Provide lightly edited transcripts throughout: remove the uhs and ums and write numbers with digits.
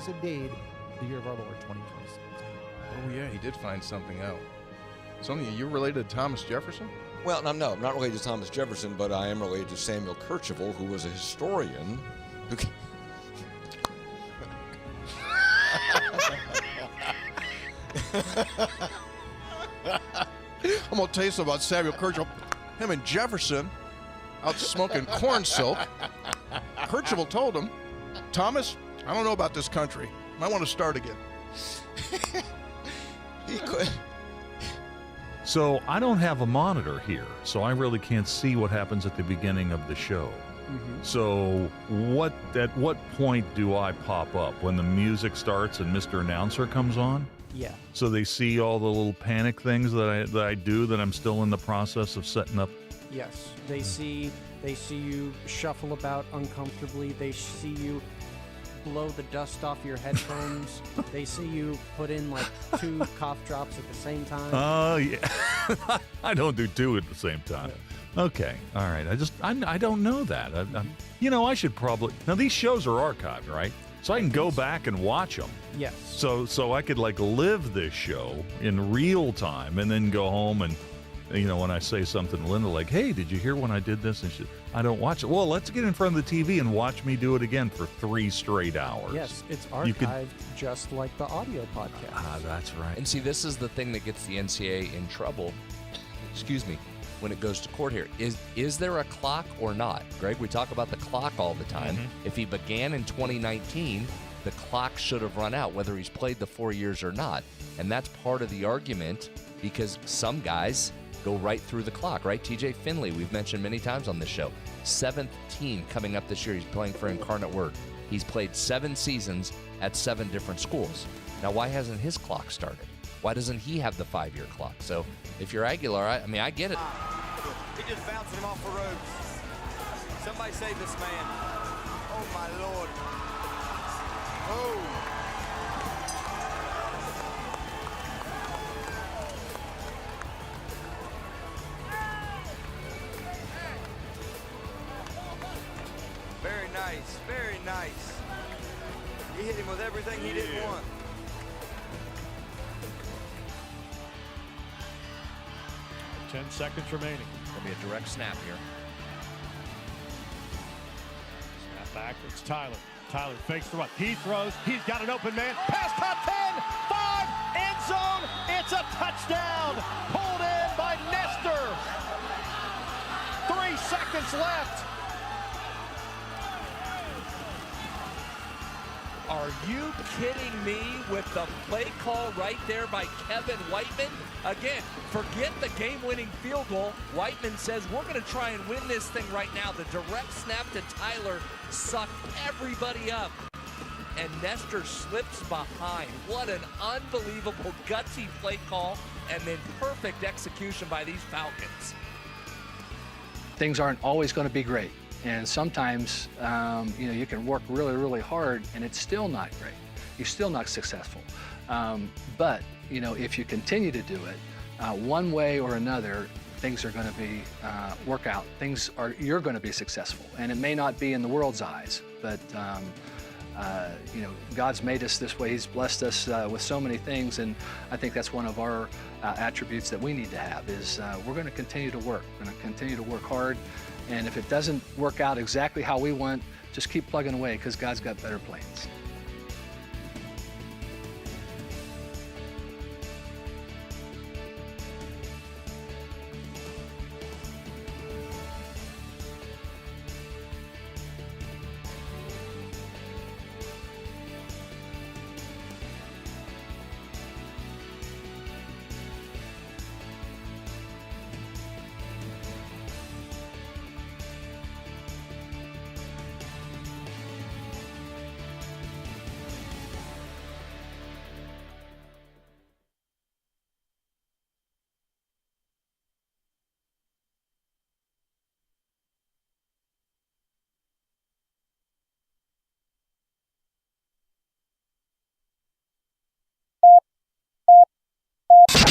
is indeed the year of our Lord 2026. Oh, yeah, he did find something out. Sonia, you're related to Thomas Jefferson? Well, no, I'm not related to Thomas Jefferson, but I am related to Samuel Kercheval, who was a historian who... I'm going to tell you something about Samuel Kercheval. Him and Jefferson out smoking corn silk. Kercheval told him, Thomas, I don't know about this country. Might want to start again. He could. So I don't have a monitor here, so I really can't see what happens at the beginning of the show. So at what point do I pop up? When the music starts and Mr. Announcer comes on? Yeah. So they see all the little panic things that I do that I'm still in the process of setting up? Yes. They see you shuffle about uncomfortably. They see you blow the dust off your headphones. They see you put in like 2 cough drops at the same time. Oh, yeah. I don't do 2 at the same time. Yeah. Okay. All right. I don't know that. I should probably... Now, these shows are archived, right? So I can go back and watch them. Yes. So I could like live this show in real time and then go home and, when I say something to Linda like, hey, did you hear when I did this? And she, I don't watch it. Well, let's get in front of the TV and watch me do it again for 3 straight hours. Yes, it's archived just like the audio podcast. Ah, that's right. And see, this is the thing that gets the NCAA in trouble. Excuse me. When it goes to court here, is there a clock or not? Greg, we talk about the clock all the time. If he began in 2019, the clock should have run out, whether he's played the 4 years or not. And that's part of the argument because some guys go right through the clock, right? TJ Finley, we've mentioned many times on this show. 7th team coming up this year. He's playing for Incarnate Word. He's played 7 seasons at 7 different schools. Now, why hasn't his clock started? Why doesn't he have the 5-year clock? So if you're Aguilar, I get it. He just bouncing him off the ropes. Somebody save this man. Oh, my Lord. Oh. Very nice, very nice. He hit him with everything he didn't want. Ten seconds remaining. Going to be a direct snap here. Snap back. It's Tyler. Tyler fakes the run. He throws. He's got an open man. Pass top 10. 5. End zone. It's a touchdown. Pulled in by Nestor. 3 seconds left. Are you kidding me with the play call right there by Kevin Whiteman? Again, forget the game-winning field goal. Whiteman says, we're going to try and win this thing right now. The direct snap to Tyler sucked everybody up. And Nestor slips behind. What an unbelievable gutsy play call and then perfect execution by these Falcons. Things aren't always going to be great. And sometimes, you can work really, really hard and it's still not great. You're still not successful. But, if you continue to do it, one way or another, things are going to be, work out. You're going to be successful. And it may not be in the world's eyes, but, God's made us this way. He's blessed us with so many things. And I think that's one of our attributes that we need to have is we're going to continue to work. We're going to continue to work hard. And if it doesn't work out exactly how we want, just keep plugging away because God's got better plans.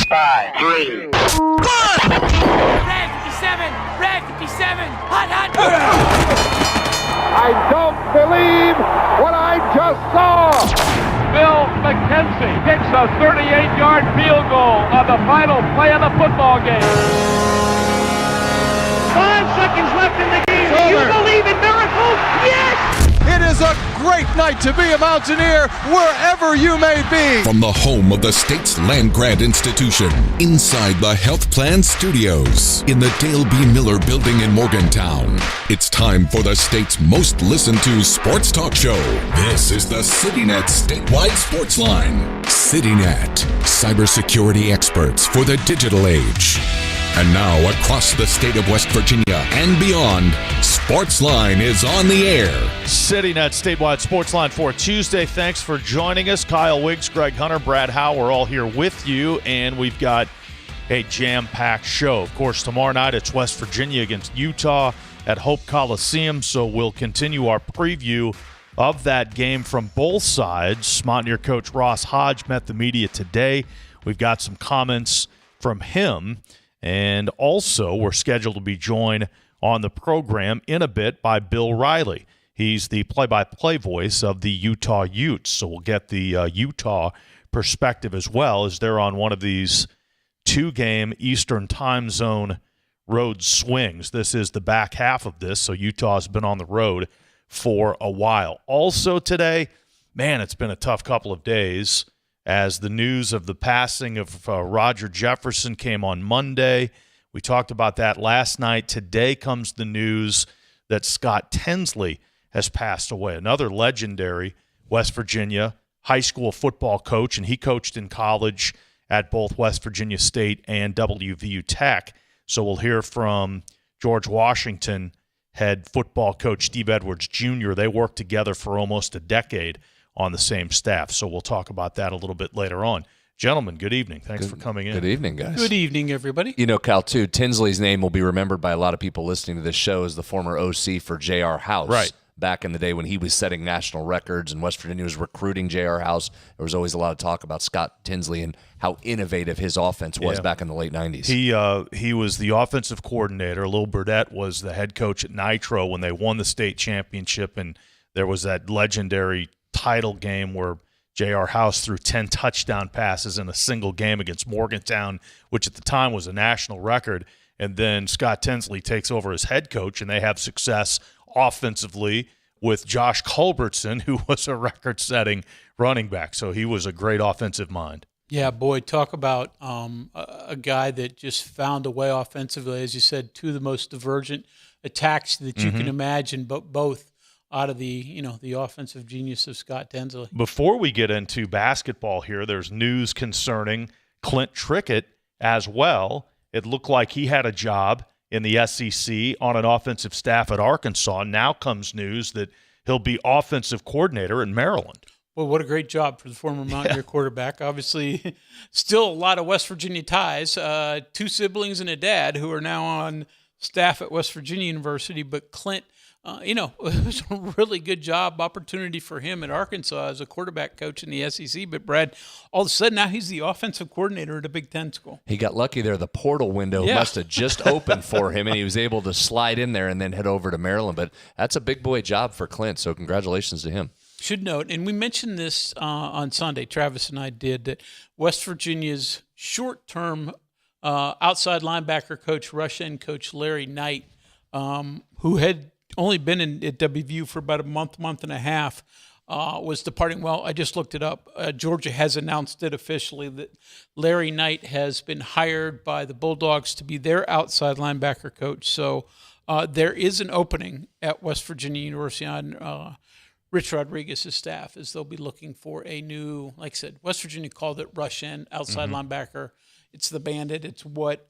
Five, 3, 1. Red 57! Red 57! Hot, hot! I don't believe what I just saw! McKenzie kicks a 38-yard field goal on the final play of the football game. 5 seconds left in the game. Do you believe in miracles? Yes! It is a great night to be a Mountaineer wherever you may be. From the home of the state's land-grant institution, inside the Health Plan Studios, in the Dale B. Miller Building in Morgantown, it's time for the state's most listened-to sports talk show. This is the CityNet Statewide Sportsline. CityNet, cybersecurity experts for the digital age. And now, across the state of West Virginia and beyond, Sportsline is on the air. CityNet Statewide Sportsline for Tuesday. Thanks for joining us. Kyle Wiggs, Greg Hunter, Brad Howe, we're all here with you, and we've got a jam-packed show. Of course, tomorrow night it's West Virginia against Utah at Hope Coliseum, so we'll continue our preview of that game from both sides. Mountaineer coach Ross Hodge met the media today. We've got some comments from him. And also, we're scheduled to be joined on the program in a bit by Bill Riley. He's the play-by-play voice of the Utah Utes, so we'll get the Utah perspective as well, as they're on one of these 2-game Eastern time zone road swings. This is the back half of this, so Utah's been on the road for a while. Also today, man, it's been a tough couple of days, as the news of the passing of Roger Jefferson came on Monday. We talked about that last night. Today comes the news that Scott Tinsley has passed away, another legendary West Virginia high school football coach, and he coached in college at both West Virginia State and WVU Tech. So we'll hear from George Washington head football coach Steve Edwards Jr. They worked together for almost a decade on the same staff. So we'll talk about that a little bit later on. Gentlemen, good evening. Thanks for coming in. Good evening, guys. Good evening, everybody. You know, Cal, too, Tinsley's name will be remembered by a lot of people listening to this show as the former OC for J.R. House. Right. Back in the day when he was setting national records and West Virginia was recruiting J.R. House, there was always a lot of talk about Scott Tinsley and how innovative his offense was back in the late 90s. He was the offensive coordinator. Lil Burdett was the head coach at Nitro when they won the state championship, and there was that legendary title game where J.R. House threw 10 touchdown passes in a single game against Morgantown, which at the time was a national record. And then Scott Tinsley takes over as head coach, and they have success offensively with Josh Culbertson, who was a record-setting running back. So he was a great offensive mind. Yeah, boy, talk about a guy that just found a way offensively. As you said, 2 of the most divergent attacks that you can imagine, but both out of the offensive genius of Scott Tinsley. Before we get into basketball here, there's news concerning Clint Trickett as well. It looked like he had a job in the SEC on an offensive staff at Arkansas. Now comes news that he'll be offensive coordinator in Maryland. Well, what a great job for the former Mountaineer quarterback. Obviously, still a lot of West Virginia ties. 2 siblings and a dad who are now on staff at West Virginia University. But Clint, it was a really good job opportunity for him at Arkansas as a quarterback coach in the SEC. But, Brad, all of a sudden now he's the offensive coordinator at a Big Ten school. He got lucky there. The portal window must have just opened for him, and he was able to slide in there and then head over to Maryland. But that's a big boy job for Clint, so congratulations to him. Should note, and we mentioned this on Sunday, Travis and I did, that West Virginia's short-term outside linebacker coach, rush end coach Larry Knight, who had only been at WVU for about a month and a half, was departing. Well, I just looked it up. Georgia has announced it officially that Larry Knight has been hired by the Bulldogs to be their outside linebacker coach. So there is an opening at West Virginia University on Rich Rodriguez's staff, as they'll be looking for a new, like I said, West Virginia called it rush end, outside linebacker. It's the bandit. It's what,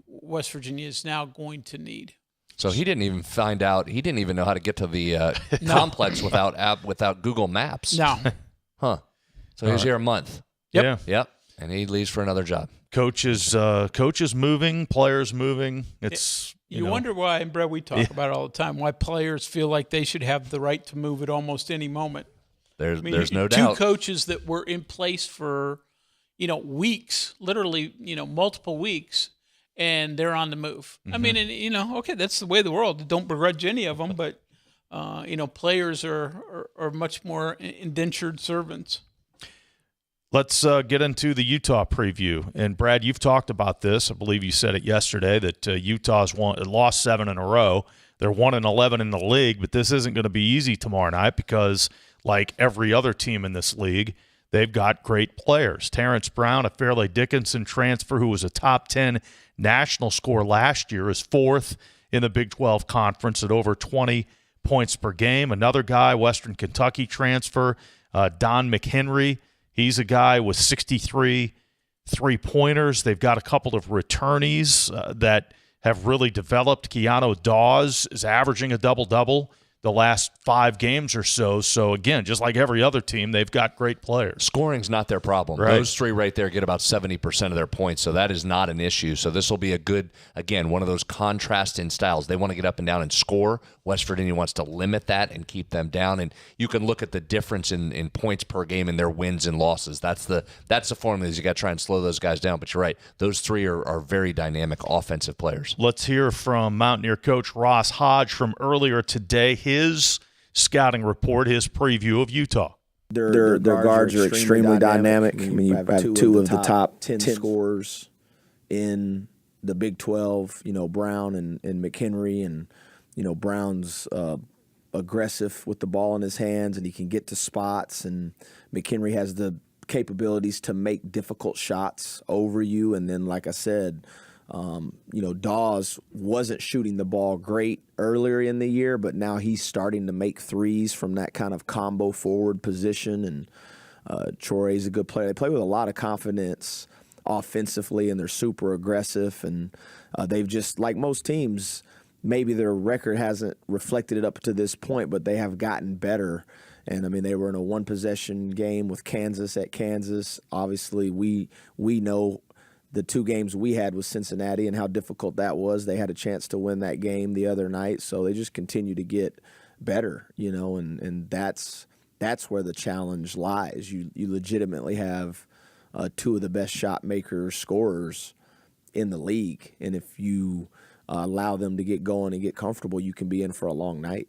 West Virginia is now going to need. So he didn't even find out. He didn't even know how to get to the complex without Google Maps. No. Huh. So he was here a month. Yep. Yep. And he leaves for another job. Coaches moving, players moving. It's you wonder why, and Brett, we talk about it all the time, why players feel like they should have the right to move at almost any moment. There's no doubt. 2 coaches that were in place for, weeks, literally, multiple weeks, and they're on the move. I mean, and, okay, that's the way of the world. Don't begrudge any of them, but, players are much more indentured servants. Let's get into the Utah preview. And, Brad, you've talked about this. I believe you said it yesterday that Utah's lost 7 in a row. They're 1-11 in the league, but this isn't going to be easy tomorrow night because, like every other team in this league, they've got great players. Terrence Brown, a Fairleigh Dickinson transfer who was a top 10 national scorer last year, is 4th in the Big 12 Conference at over 20 points per game. Another guy, Western Kentucky transfer, Don McHenry. He's a guy with 63 three-pointers. They've got a couple of returnees that have really developed. Keanu Dawes is averaging a double-double the last 5 games or so. So, again, just like every other team, they've got great players. Scoring's not their problem. Right. Those 3 right there get about 70% of their points, so that is not an issue. So this will be a good, again, one of those contrasting styles. They want to get up and down and score. West Virginia wants to limit that and keep them down. And you can look at the difference in points per game in their wins and losses. That's the formula. You got to try and slow those guys down. But you're right. Those 3 are very dynamic offensive players. Let's hear from Mountaineer coach Ross Hodge from earlier today. His scouting report, his preview of Utah. Their guards are extremely dynamic. I mean, you have 2 of the top 10 scorers in the Big 12, Brown and McHenry. And, Brown's aggressive with the ball in his hands, and he can get to spots. And McHenry has the capabilities to make difficult shots over you. And then, like I said, Dawes wasn't shooting the ball great earlier in the year, but now he's starting to make threes from that kind of combo forward position. And Troy's a good player. They play with a lot of confidence offensively, and they're super aggressive. And they've just, like most teams, maybe their record hasn't reflected it up to this point, but they have gotten better. And, I mean, they were in a one-possession game with Kansas at Kansas. Obviously, we know the 2 games we had with Cincinnati and how difficult that was. They had a chance to win that game the other night, so they just continue to get better, and that's where the challenge lies. You legitimately have 2 of the best shot makers, scorers in the league, and if you allow them to get going and get comfortable, you can be in for a long night.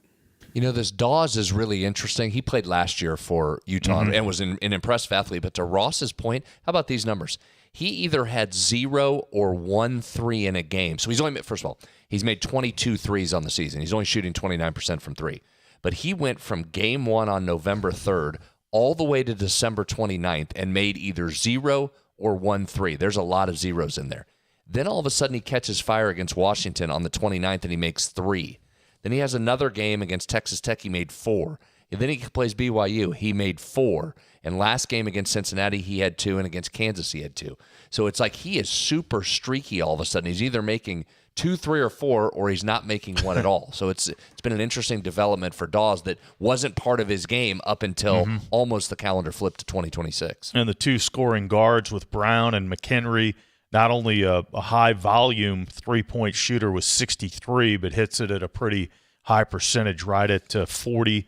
This Dawes is really interesting. He played last year for Utah and was an impressive athlete, but to Ross's point, how about these numbers? He either had 0 or 1 3 in a game. So first of all, he's made 22 threes on the season. He's only shooting 29% from 3. But he went from game 1 on November 3rd all the way to December 29th and made either 0 or 1 3. There's a lot of zeros in there. Then all of a sudden he catches fire against Washington on the 29th and he makes 3. Then he has another game against Texas Tech. He made 4. And then he plays BYU. He made 4. And last game against Cincinnati, he had 2. And against Kansas, he had 2. So it's like he is super streaky all of a sudden. He's either making 2, 3, or 4, or he's not making 1 at all. So it's been an interesting development for Dawes that wasn't part of his game up until almost the calendar flipped to 2026. And the 2 scoring guards with Brown and McHenry, not only a high-volume three-point shooter with 63, but hits it at a pretty high percentage, right at 40%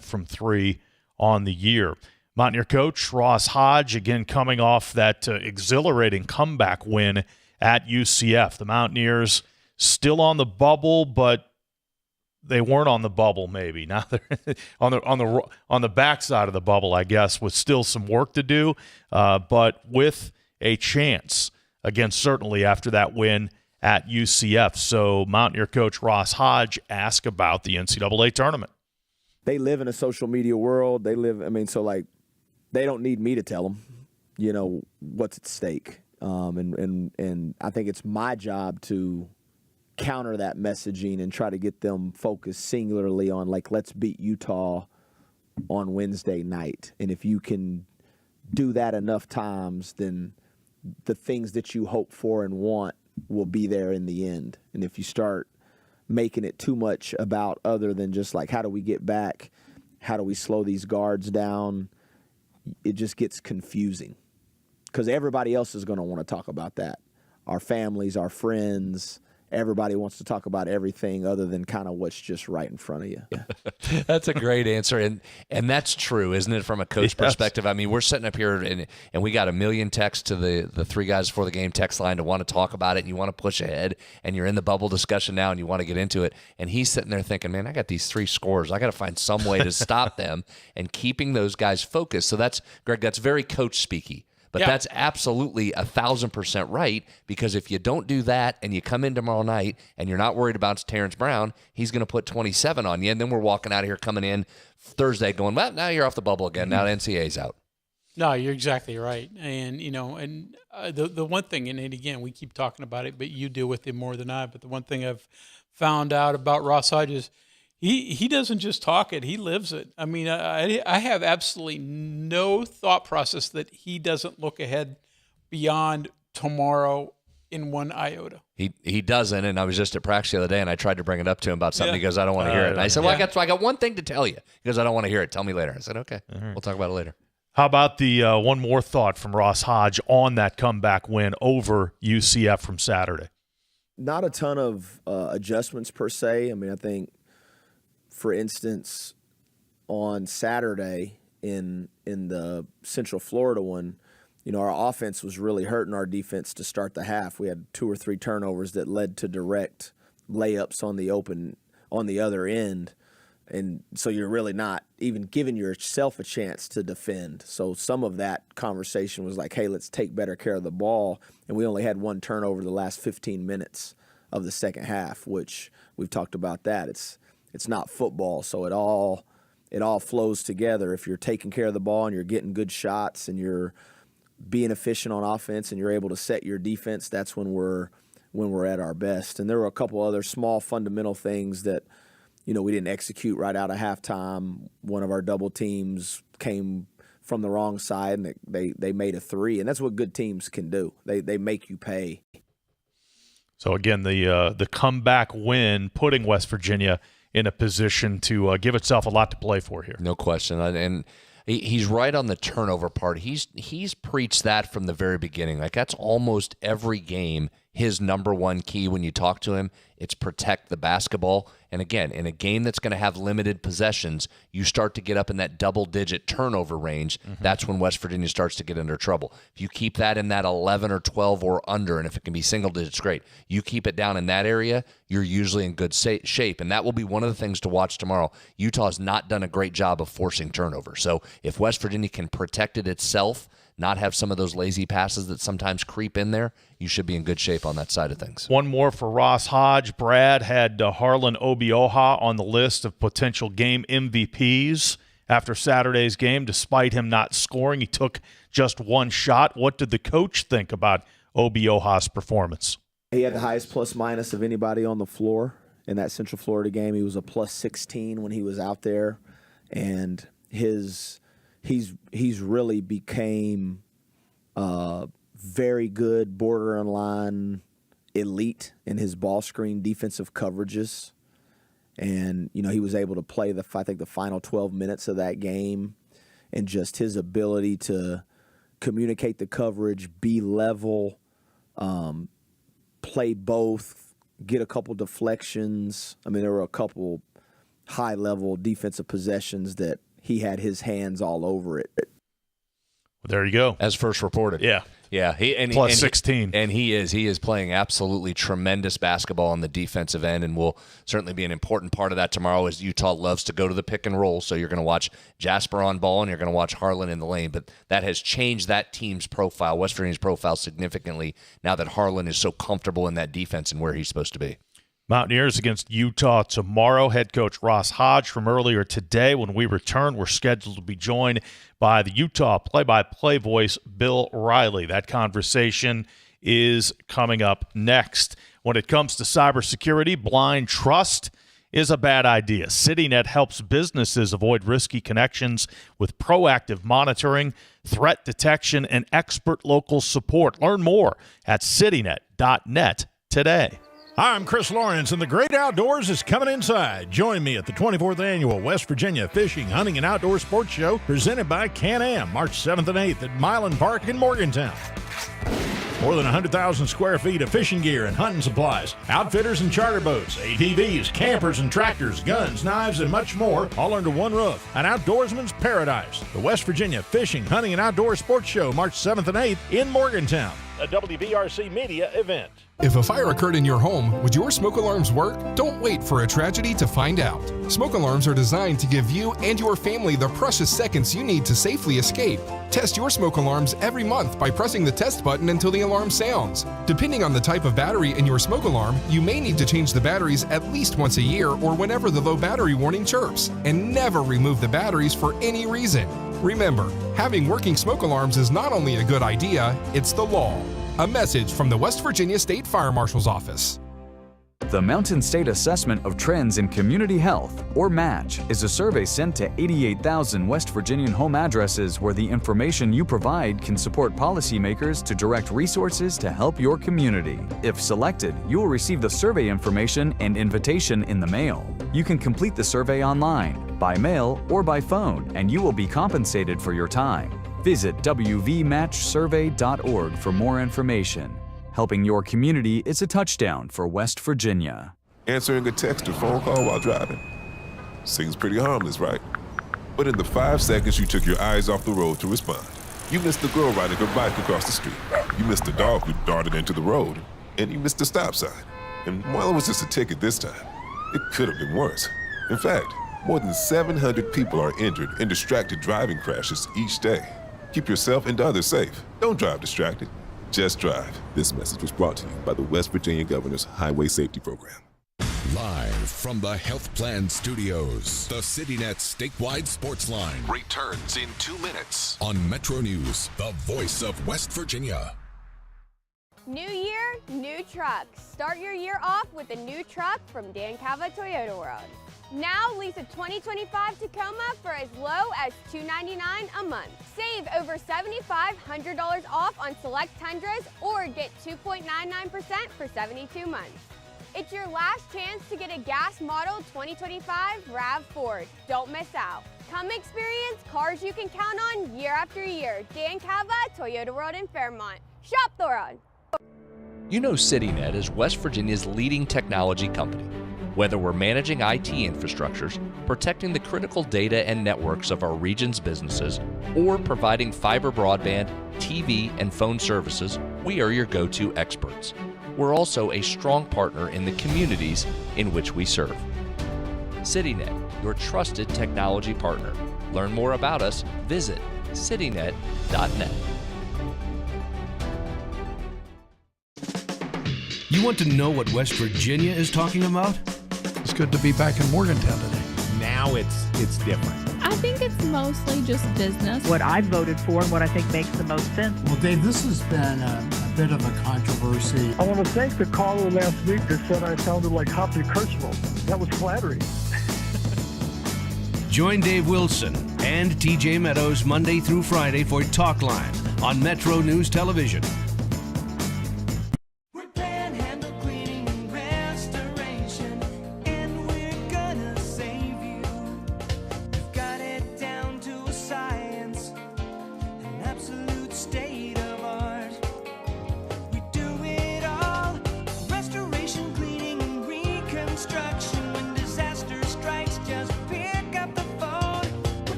from 3 on the year. Mountaineer coach Ross Hodge, again, coming off that exhilarating comeback win at UCF. The Mountaineers still on the bubble, but they weren't on the bubble maybe. Now they're on the backside of the bubble, I guess, with still some work to do, but with a chance, again, certainly after that win at UCF. So Mountaineer coach Ross Hodge asked about the NCAA tournament. They live in a social media world. They don't need me to tell them, what's at stake. And I think it's my job to counter that messaging and try to get them focused singularly on, let's beat Utah on Wednesday night. And if you can do that enough times, then the things that you hope for and want will be there in the end. And if you start making it too much about other than just how do we get back, how do we slow these guards down, it just gets confusing because everybody else is going to want to talk about that. Our families, our friends, everybody wants to talk about everything other than kind of what's just right in front of you. Yeah. That's a great answer, and that's true, isn't it, from a coach perspective? I mean, we're sitting up here, and we got a million texts to the three guys before the game text line to want to talk about it, and you want to push ahead, and you're in the bubble discussion now, and you want to get into it, and he's sitting there thinking, man, I got these 3 scores. I got to find some way to stop them, and keeping those guys focused. So that's, Greg, that's very coach speaky. But that's absolutely 1,000% right, because if you don't do that and you come in tomorrow night and you're not worried about Terrence Brown, he's going to put 27 on you, and then we're walking out of here coming in Thursday going, well, now you're off the bubble again. Now the NCAA's out. No, you're exactly right. And, the one thing, and again, we keep talking about it, but you deal with it more than I, but the one thing I've found out about Ross Hodge is he doesn't just talk it, he lives it. I mean, I have absolutely no thought process that he doesn't look ahead beyond tomorrow in one iota. He doesn't, and I was just at practice the other day, and I tried to bring it up to him about something. He goes, I don't want to hear it. And I said, well, I got one thing to tell you. He goes, I don't want to hear it. Tell me later. I said, okay, we'll talk about it later. How about the one more thought from Ross Hodge on that comeback win over UCF from Saturday? Not a ton of adjustments per se. I mean, I think, for instance, on Saturday in the Central Florida one, our offense was really hurting our defense to start the half. We had 2 or 3 turnovers that led to direct layups on the other end. And so you're really not even giving yourself a chance to defend. So some of that conversation was like, hey, let's take better care of the ball. And we only had 1 turnover the last 15 minutes of the second half, which we've talked about that. It's not football, so it all flows together. If you're taking care of the ball and you're getting good shots and you're being efficient on offense and you're able to set your defense, that's when we're at our best. And there were a couple other small fundamental things that we didn't execute right out of halftime. One of our double teams came from the wrong side and they made a 3, and that's what good teams can do. They make you pay. So again, the comeback win, putting West Virginia in a position to give itself a lot to play for here. No question. And he's right on the turnover part. He's preached that from the very beginning. Like, that's almost every game his number one key when you talk to him. It's protect the basketball. And again, in a game that's going to have limited possessions, you start to get up in that double-digit turnover range. That's when West Virginia starts to get into trouble. If you keep that in that 11 or 12 or under, and if it can be single digits, great. You keep it down in that area, you're usually in good shape. And that will be one of the things to watch tomorrow. Utah's not done a great job of forcing turnover. So if West Virginia can protect it itself, not have some of those lazy passes that sometimes creep in there, you should be in good shape on that side of things. One more for Ross Hodge. Brad had Harlan Obioha on the list of potential game MVPs after Saturday's game. Despite him not scoring, he took just 1 shot. What did the coach think about Obioha's performance? He had the highest plus-minus of anybody on the floor in that Central Florida game. He was a plus 16 when he was out there, and he's really became very good, borderline elite in his ball screen defensive coverages. And, he was able to play the final 12 minutes of that game, and just his ability to communicate the coverage, be level, play both, get a couple deflections. I mean, there were a couple high-level defensive possessions that he had his hands all over it. There you go. As first reported. Yeah. Yeah. Plus 16. He is playing absolutely tremendous basketball on the defensive end, and will certainly be an important part of that tomorrow, as Utah loves to go to the pick and roll. So you're going to watch Jasper on ball, and you're going to watch Harlan in the lane. But that has changed that team's profile, West Virginia's profile, significantly now that Harlan is so comfortable in that defense and where he's supposed to be. Mountaineers against Utah tomorrow. Head coach Ross Hodge from earlier today. When we return, we're scheduled to be joined by the Utah play-by-play voice, Bill Riley. That conversation is coming up next. When it comes to cybersecurity, blind trust is a bad idea. CityNet helps businesses avoid risky connections with proactive monitoring, threat detection, and expert local support. Learn more at citynet.net today. Hi, I'm Chris Lawrence, and the great outdoors is coming inside. Join me at the 24th Annual West Virginia Fishing, Hunting, and Outdoor Sports Show presented by Can-Am, March 7th and 8th at Milan Park in Morgantown. More than 100,000 square feet of fishing gear and hunting supplies, outfitters and charter boats, ATVs, campers and tractors, guns, knives, and much more, all under one roof. An outdoorsman's paradise. The West Virginia Fishing, Hunting, and Outdoor Sports Show, March 7th and 8th in Morgantown. A WVRC media event. If a fire occurred in your home, would your smoke alarms work? Don't wait for a tragedy to find out. Smoke alarms are designed to give you and your family the precious seconds you need to safely escape. Test your smoke alarms every month by pressing the test button until the alarm sounds. Depending on the type of battery in your smoke alarm, you may need to change the batteries at least once a year or whenever the low battery warning chirps. And never remove the batteries for any reason. Remember, having working smoke alarms is not only a good idea, it's the law. A message from the West Virginia State Fire Marshal's Office. The Mountain State Assessment of Trends in Community Health, or MATCH, is a survey sent to 88,000 West Virginian home addresses where the information you provide can support policymakers to direct resources to help your community. If selected, you will receive the survey information and invitation in the mail. You can complete the survey online, by mail, or by phone, and you will be compensated for your time. Visit wvmatchsurvey.org for more information. Helping your community is a touchdown for West Virginia. Answering a text or phone call while driving. Seems pretty harmless, right? But in the 5 seconds you took your eyes off the road to respond, you missed the girl riding her bike across the street. You missed the dog who darted into the road. And you missed the stop sign. And while it was just a ticket this time, it could have been worse. In fact, more than 700 people are injured in distracted driving crashes each day. Keep yourself and others safe. Don't drive distracted. Just drive. This message was brought to you by the West Virginia Governor's Highway Safety Program. Live from the Health Plan Studios, the CityNet statewide sports line returns in 2 minutes on Metro News, the voice of West Virginia. New year, new trucks. Start your year off with a new truck from Dan Cava Toyota World. Now lease a 2025 Tacoma for as low as $299 a month. Save over $7,500 off on select Tundras or get 2.99% for 72 months. It's your last chance to get a gas model 2025 RAV4. Don't miss out. Come experience cars you can count on year after year. Dan Cava, Toyota World in Fairmont. Shop the road. You know CityNet is West Virginia's leading technology company. Whether we're managing IT infrastructures, protecting the critical data and networks of our region's businesses, or providing fiber broadband, TV, and phone services, we are your go-to experts. We're also a strong partner in the communities in which we serve. CityNet, your trusted technology partner. Learn more about us, visit citynet.net. You want to know what West Virginia is talking about? It's good to be back in Morgantown today. Now it's different. I think it's mostly just business. What I voted for and what I think makes the most sense. Well, Dave, this has been a bit of a controversy. I want to thank the caller last week that said I sounded like Huff and Kirschville. That was flattering. Join Dave Wilson and TJ Meadows Monday through Friday for Talk Line on Metro News Television.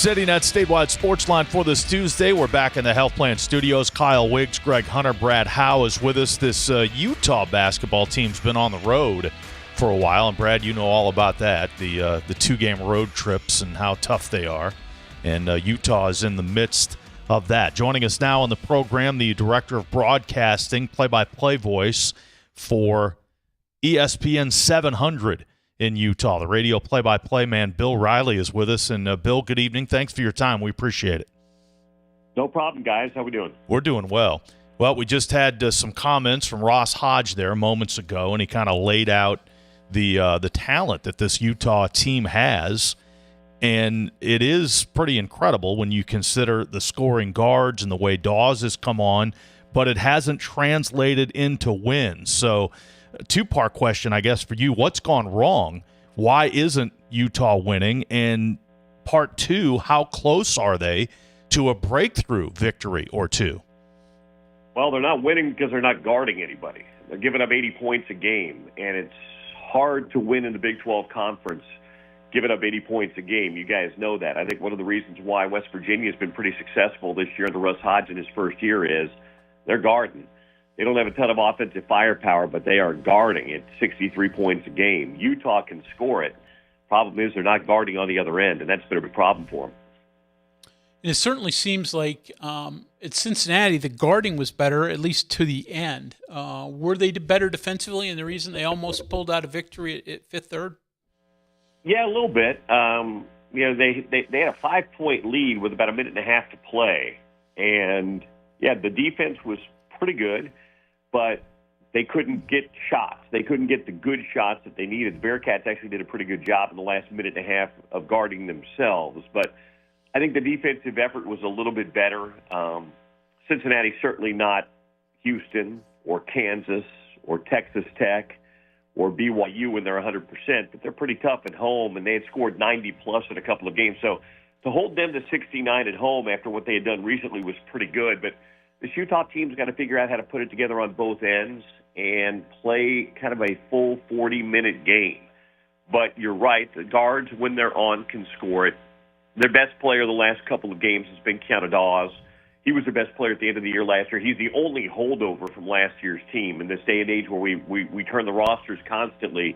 CityNet statewide sports line for this Tuesday. We're back in the Health Plan Studios. Kyle Wiggs, Greg Hunter, Brad Howe is with us. This Utah basketball team's been on the road for a while, and Brad, you know all about that, the 2-game road trips and how tough they are. And Utah is in the midst of that. Joining us now on the program, the Director of Broadcasting, play-by-play voice for ESPN 700 in Utah. The radio play-by-play man, Bill Riley, is with us. And, Bill, good evening. Thanks for your time. We appreciate it. No problem, guys. How we doing? We're doing well. Well, we just had some comments from Ross Hodge there moments ago, and he kind of laid out the talent that this Utah team has. And it is pretty incredible when you consider the scoring guards and the way Dawes has come on, but it hasn't translated into wins. So a two-part question, I guess, for you. What's gone wrong? Why isn't Utah winning? And part two, how close are they to a breakthrough victory or two? Well, they're not winning because they're not guarding anybody. They're giving up 80 points a game, and it's hard to win in the Big 12 Conference giving up 80 points a game. You guys know that. I think one of the reasons why West Virginia has been pretty successful this year under Ross Hodge in his first year is they're guarding. They don't have a ton of offensive firepower, but they are guarding at 63 points a game. Utah can score it. Problem is they're not guarding on the other end, and that's been a big problem for them. And it certainly seems like at Cincinnati, the guarding was better, at least to the end. Were they better defensively, and the reason they almost pulled out a victory at Fifth Third? Yeah, a little bit. They had a 5-point lead with about a minute and a half to play. And, yeah, the defense was pretty good, but they couldn't get shots. They couldn't get the good shots that they needed. The Bearcats actually did a pretty good job in the last minute and a half of guarding themselves. But I think the defensive effort was a little bit better. Cincinnati certainly not Houston or Kansas or Texas Tech or BYU when they're 100%, but they're pretty tough at home, and they had scored 90-plus in a couple of games. So to hold them to 69 at home after what they had done recently was pretty good. But this Utah team's got to figure out how to put it together on both ends and play kind of a full 40-minute game. But you're right, the guards, when they're on, can score it. Their best player the last couple of games has been Keanu Dawes. He was their best player at the end of the year last year. He's the only holdover from last year's team. In this day and age where we turn the rosters constantly,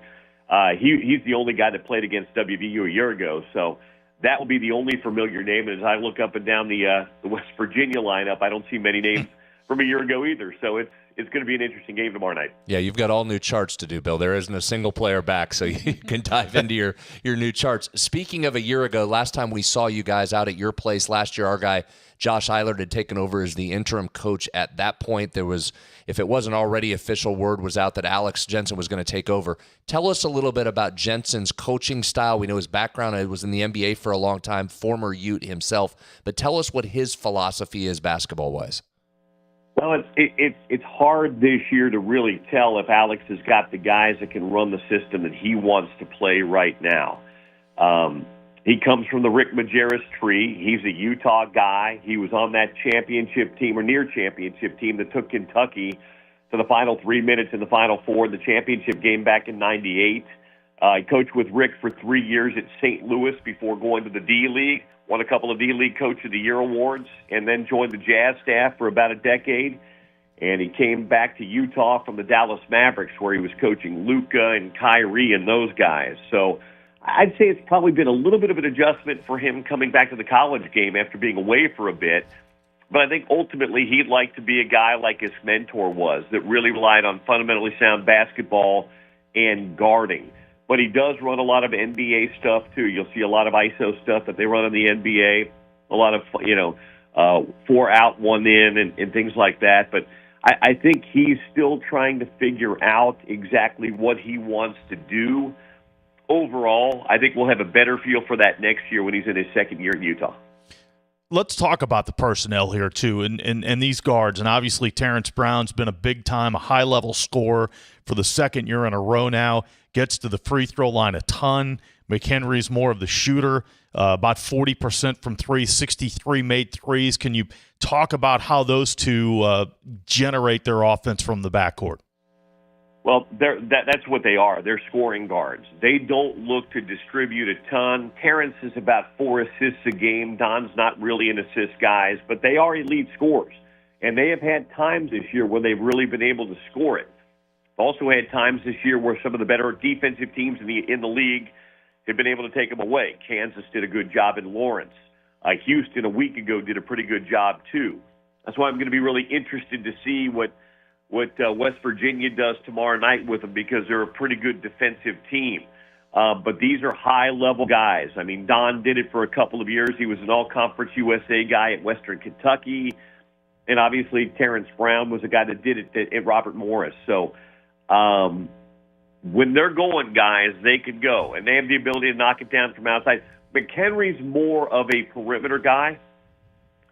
he's the only guy that played against WVU a year ago. So that will be the only familiar name. And as I look up and down the West Virginia lineup, I don't see many names from a year ago either. So it's going to be an interesting game tomorrow night. Yeah, you've got all new charts to do, Bill. There isn't a single player back, so you can dive into your new charts. Speaking of a year ago, last time we saw you guys out at your place last year, our guy Josh Eilert had taken over as the interim coach. At that point, there was, if it wasn't already official, word was out that Alex Jensen was going to take over. Tell us a little bit about Jensen's coaching style. We know his background. He was in the NBA for a long time, former Ute himself. But tell us what his philosophy is basketball-wise. Well, it's hard this year to really tell if Alex has got the guys that can run the system that he wants to play right now. He comes from the Rick Majerus tree. He's a Utah guy. He was on that championship team or near championship team that took Kentucky to the final 3 minutes in the Final Four in the championship game back in '98. He coached with Rick for 3 years at St. Louis before going to the D-League, won a couple of D-League Coach of the Year awards, and then joined the Jazz staff for about a decade. And he came back to Utah from the Dallas Mavericks, where he was coaching Luka and Kyrie and those guys. So I'd say it's probably been a little bit of an adjustment for him coming back to the college game after being away for a bit. But I think ultimately he'd like to be a guy like his mentor was, that really relied on fundamentally sound basketball and guarding. But he does run a lot of NBA stuff, too. You'll see a lot of ISO stuff that they run in the NBA, a lot of, 4 out, 1 in, and things like that. But I think he's still trying to figure out exactly what he wants to do. Overall, I think we'll have a better feel for that next year when he's in his second year at Utah. Let's talk about the personnel here, too, and these guards. And obviously, Terrence Brown's been a big-time, a high-level scorer for the second year in a row now, gets to the free throw line a ton. McHenry's more of the shooter, about 40% from three, 63 made threes. Can you talk about how those two generate their offense from the backcourt? Well, that's what they are. They're scoring guards. They don't look to distribute a ton. Terrence is about 4 assists a game. Don's not really an assist guys, but they are elite scorers. And they have had times this year where they've really been able to score it. Also had times this year where some of the better defensive teams in the league have been able to take them away. Kansas did a good job in Lawrence. Houston a week ago did a pretty good job, too. That's why I'm going to be really interested to see what West Virginia does tomorrow night with them, because they're a pretty good defensive team. But these are high-level guys. I mean, Don did it for a couple of years. He was an all-conference USA guy at Western Kentucky. And obviously, Terrence Brown was a guy that did it at Robert Morris. So when they're going, guys, they can go. And they have the ability to knock it down from outside. McHenry's more of a perimeter guy,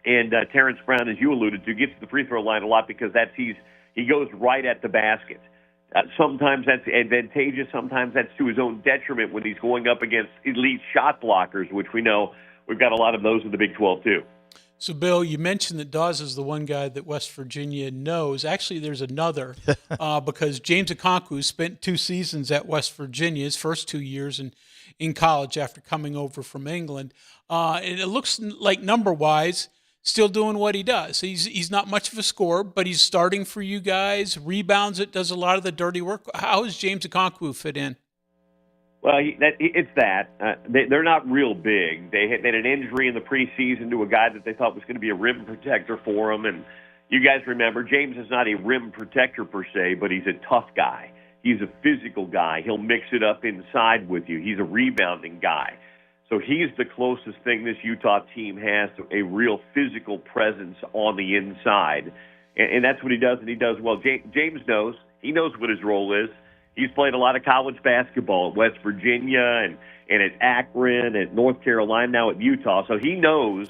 and Terrence Brown, as you alluded to, gets to the free throw line a lot because he goes right at the basket. Sometimes that's advantageous. Sometimes that's to his own detriment when he's going up against elite shot blockers, which we know we've got a lot of those in the Big 12 too. So, Bill, you mentioned that Dawes is the one guy that West Virginia knows. Actually, there's another because James Okonkwo spent 2 seasons at West Virginia, his first 2 years in college after coming over from England. And it looks like number-wise, still doing what he does. He's not much of a scorer, but he's starting for you guys, rebounds it, does a lot of the dirty work. How does James Okonkwo fit in? Well, they're not real big. They had an injury in the preseason to a guy that they thought was going to be a rim protector for him. And you guys remember, James is not a rim protector per se, but he's a tough guy. He's a physical guy. He'll mix it up inside with you. He's a rebounding guy. So he's the closest thing this Utah team has to a real physical presence on the inside. And that's what he does, and he does well. James knows. He knows what his role is. He's played a lot of college basketball at West Virginia and at Akron, at North Carolina, now at Utah. So he knows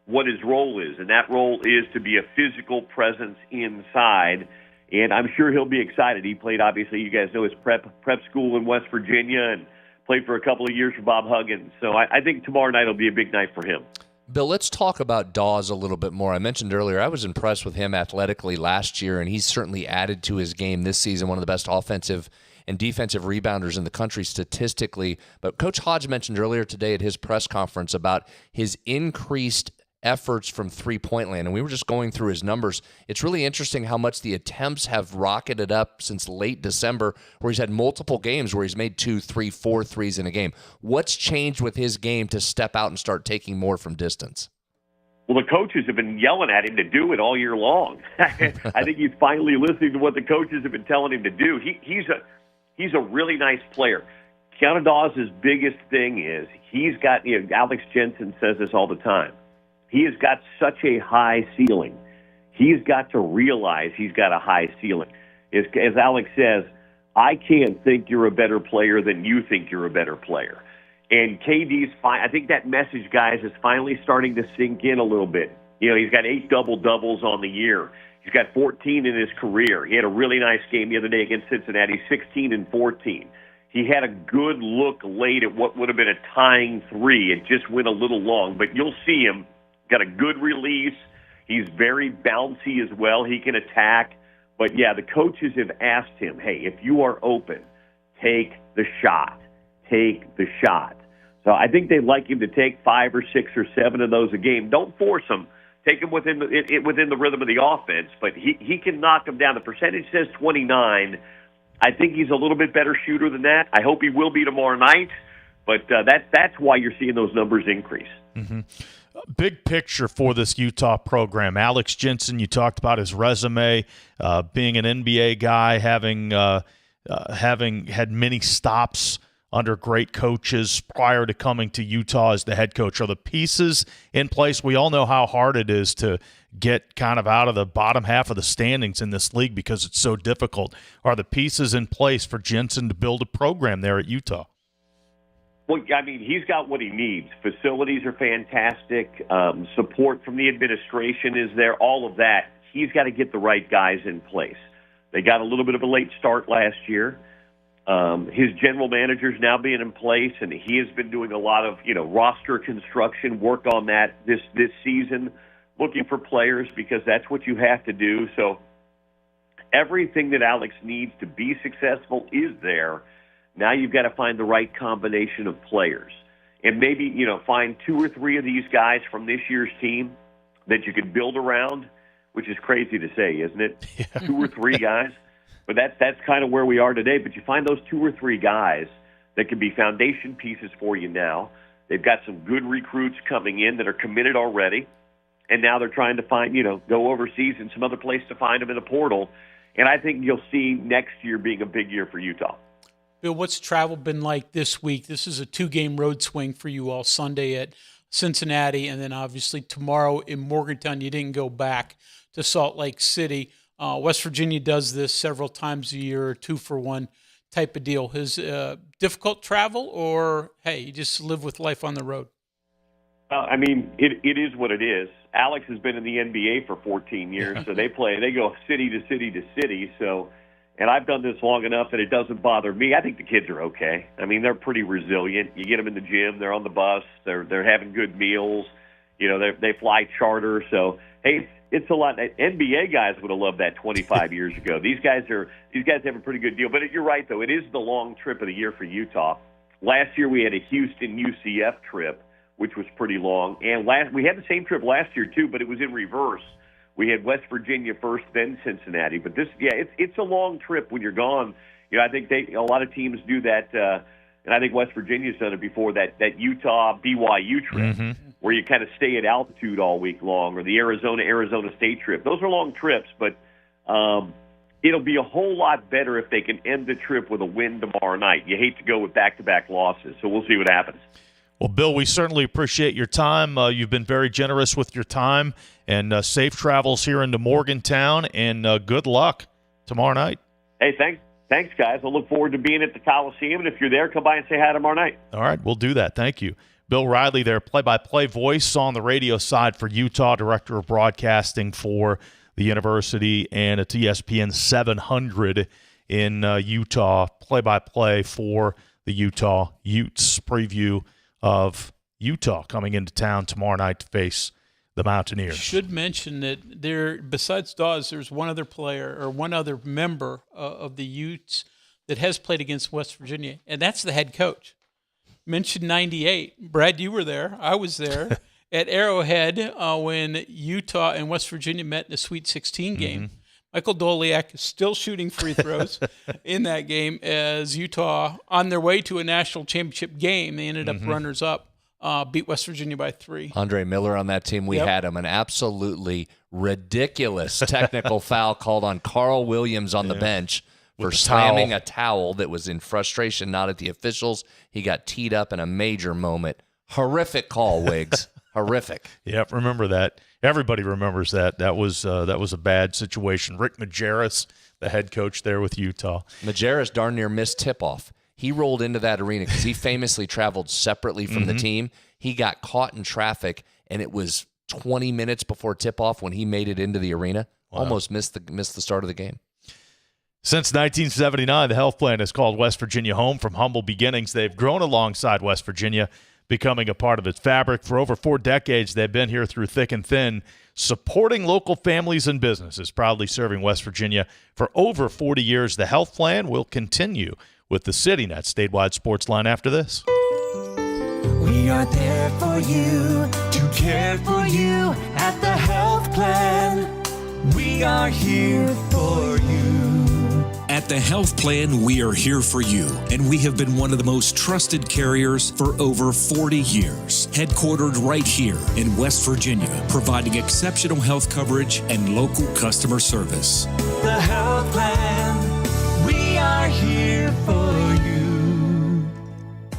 what his role is, and that role is to be a physical presence inside. And I'm sure he'll be excited. He played, obviously, you guys know his prep school in West Virginia and played for a couple of years for Bob Huggins. So I think tomorrow night will be a big night for him. Bill, let's talk about Dawes a little bit more. I mentioned earlier I was impressed with him athletically last year, and he's certainly added to his game this season, one of the best offensive and defensive rebounders in the country statistically. But Coach Hodge mentioned earlier today at his press conference about his increased efforts from three-point land, and we were just going through his numbers. It's really interesting how much the attempts have rocketed up since late December, where he's had multiple games where he's made 2, 3, 4 threes in a game. What's changed with his game to step out and start taking more from distance? Well, the coaches have been yelling at him to do it all year long. I think he's finally listening to what the coaches have been telling him to do. He's a really nice player. Keanu Dawes' biggest thing is he's got, Alex Jensen says this all the time. He has got such a high ceiling. He's got to realize he's got a high ceiling. As Alex says, I can't think you're a better player than you think you're a better player. And KD's fine. I think that message, guys, is finally starting to sink in a little bit. He's got 8 double-doubles on the year. He's got 14 in his career. He had a really nice game the other day against Cincinnati, 16 and 14. He had a good look late at what would have been a tying 3. It just went a little long, but you'll see him. Got a good release. He's very bouncy as well. He can attack. But, yeah, the coaches have asked him, hey, if you are open, take the shot. Take the shot. So I think they'd like him to take 5 or 6 or 7 of those a game. Don't force him. Take him within the rhythm of the offense. But he can knock them down. The percentage says 29. I think he's a little bit better shooter than that. I hope he will be tomorrow night. But that's why you're seeing those numbers increase. Mm-hmm. Big picture for this Utah program. Alex Jensen, you talked about his resume, being an NBA guy, having had many stops under great coaches prior to coming to Utah as the head coach. Are the pieces in place? We all know how hard it is to get kind of out of the bottom half of the standings in this league because it's so difficult. Are the pieces in place for Jensen to build a program there at Utah? Well, I mean, he's got what he needs. Facilities are fantastic. Support from the administration is there. All of that. He's got to get the right guys in place. They got a little bit of a late start last year. His general manager's now being in place, and he has been doing a lot of, roster construction, work on that this season, looking for players because that's what you have to do. So everything that Alex needs to be successful is there. Now you've got to find the right combination of players. And maybe, find 2 or 3 of these guys from this year's team that you could build around, which is crazy to say, isn't it? Yeah. 2 or 3 guys. But that's kind of where we are today. But you find those 2 or 3 guys that can be foundation pieces for you now. They've got some good recruits coming in that are committed already. And now they're trying to find, go overseas and some other place to find them in the portal. And I think you'll see next year being a big year for Utah. Bill, what's travel been like this week? This is a 2-game road swing for you all. Sunday at Cincinnati, and then obviously tomorrow in Morgantown. You didn't go back to Salt Lake City. West Virginia does this several times a year, 2-for-1 type of deal? Is difficult travel, or hey, you just live with life on the road? I mean, it is what it is. Alex has been in the NBA for 14 years, so they go city to city to city. So, and I've done this long enough that it doesn't bother me. I think the kids are okay. I mean, they're pretty resilient. You get them in the gym, they're on the bus, they're having good meals. You know, they fly charter. So, hey, it's a lot. NBA guys would have loved that 25 years ago. These guys have a pretty good deal. But you're right, though. It is the long trip of the year for Utah. Last year we had a Houston UCF trip, which was pretty long. And we had the same trip last year, too, but it was in reverse. We had West Virginia first, then Cincinnati. But it's a long trip when you're gone. You know, I think a lot of teams do that, and I think West Virginia's done it before, that Utah-BYU trip, where you kind of stay at altitude all week long, or the Arizona State trip. Those are long trips, but it'll be a whole lot better if they can end the trip with a win tomorrow night. You hate to go with back-to-back losses, so we'll see what happens. Well, Bill, we certainly appreciate your time. You've been very generous with your time, and safe travels here into Morgantown, and good luck tomorrow night. Hey, thanks, guys. I look forward to being at the Coliseum, and if you're there, come by and say hi tomorrow night. All right, we'll do that. Thank you. Bill Riley there, play-by-play voice on the radio side for Utah, director of broadcasting for the university, and at ESPN 700 in Utah, play-by-play for the Utah Utes. Preview of Utah coming into town tomorrow night to face the Mountaineers. Should mention that besides Dawes, there's one other player or one other member of the Utes that has played against West Virginia, and that's the head coach. Mentioned 98. Brad, you were there. I was there at Arrowhead when Utah and West Virginia met in the Sweet 16 game. Michael Doliak is still shooting free throws in that game as Utah, on their way to a national championship game, they ended up runners-up, beat West Virginia by 3. Andre Miller on that team, we had him. An absolutely ridiculous technical foul called on Carl Williams on the bench for slamming a towel that was in frustration, not at the officials. He got teed up in a major moment. Horrific call, Wiggs. Horrific. Yep, remember that. Everybody remembers that. That was a bad situation. Rick Majerus, the head coach there with Utah. Majerus darn near missed tip-off. He rolled into that arena because he famously traveled separately from the team. He got caught in traffic, and it was 20 minutes before tip-off when he made it into the arena. Wow. Almost missed the start of the game. Since 1979, the health plan has called West Virginia home. From humble beginnings, they've grown alongside West Virginia, becoming a part of its fabric. For over 4 decades, they've been here through thick and thin, supporting local families and businesses, proudly serving West Virginia for over 40 years. The health plan will continue with the CityNet statewide sports line after this. We are there for you, to care for you at the health plan. We are here for you. At the Health Plan, we are here for you, and we have been one of the most trusted carriers for over 40 years. Headquartered right here in West Virginia, providing exceptional health coverage and local customer service. The Health Plan, we are here for you.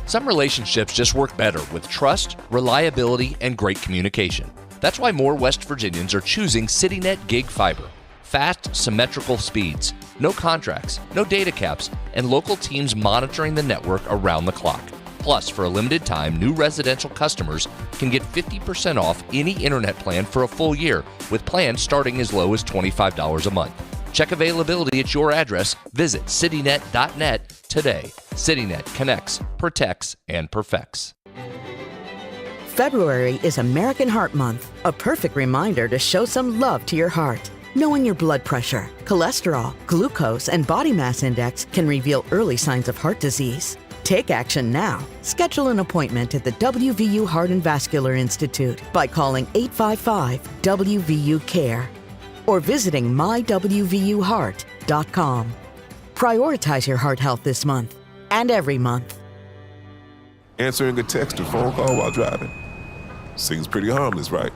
Some relationships just work better with trust, reliability, and great communication. That's why more West Virginians are choosing CityNet Gig Fiber. Fast, symmetrical speeds, no contracts, no data caps, and local teams monitoring the network around the clock. Plus, for a limited time, new residential customers can get 50% off any internet plan for a full year, with plans starting as low as $25 a month. Check availability at your address. Visit citynet.net today. CityNet connects, protects, and perfects. February is American Heart Month, a perfect reminder to show some love to your heart. Knowing your blood pressure, cholesterol, glucose, and body mass index can reveal early signs of heart disease. Take action now. Schedule an appointment at the WVU Heart and Vascular Institute by calling 855-WVU-CARE or visiting mywvuheart.com. Prioritize your heart health this month and every month. Answering a text or phone call while driving. Seems pretty harmless, right?